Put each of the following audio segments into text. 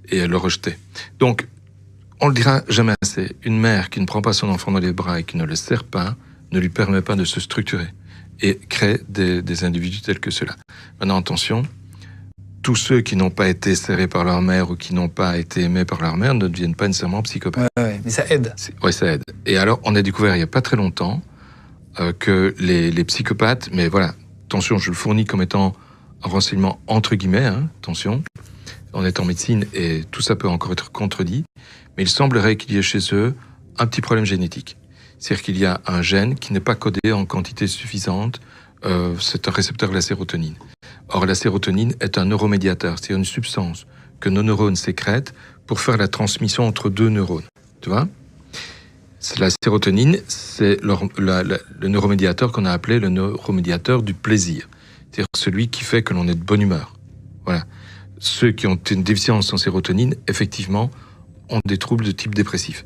Et elle le rejetait. Donc, on le dira jamais assez. Une mère qui ne prend pas son enfant dans les bras et qui ne le serre pas ne lui permet pas de se structurer et crée des individus tels que ceux-là. Maintenant, attention, tous ceux qui n'ont pas été serrés par leur mère ou qui n'ont pas été aimés par leur mère ne deviennent pas nécessairement psychopathes. Ouais, mais ça aide. Oui, ça aide. Et alors, on a découvert il n'y a pas très longtemps que les psychopathes, mais voilà, attention, je le fournis comme étant un renseignement entre guillemets, attention, on est en médecine et tout ça peut encore être contredit, mais il semblerait qu'il y ait chez eux un petit problème génétique. C'est-à-dire qu'il y a un gène qui n'est pas codé en quantité suffisante, c'est un récepteur de la sérotonine. Or, la sérotonine est un neuromédiateur, c'est une substance que nos neurones sécrètent pour faire la transmission entre deux neurones. Tu vois ? La sérotonine, c'est le neuromédiateur qu'on a appelé le neuromédiateur du plaisir. C'est-à-dire celui qui fait que l'on est de bonne humeur. Voilà. Ceux qui ont une déficience en sérotonine, effectivement, ont des troubles de type dépressif.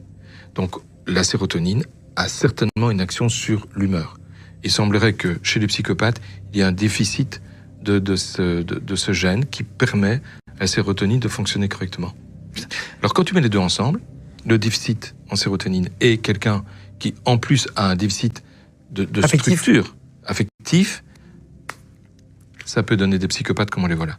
Donc, la sérotonine a certainement une action sur l'humeur. Il semblerait que chez les psychopathes, il y a un déficit de ce gène qui permet à la sérotonine de fonctionner correctement. Alors, quand tu mets les deux ensemble, le déficit en sérotonine et quelqu'un qui, en plus, a un déficit de structure affective, ça peut donner des psychopathes comme on les voit là.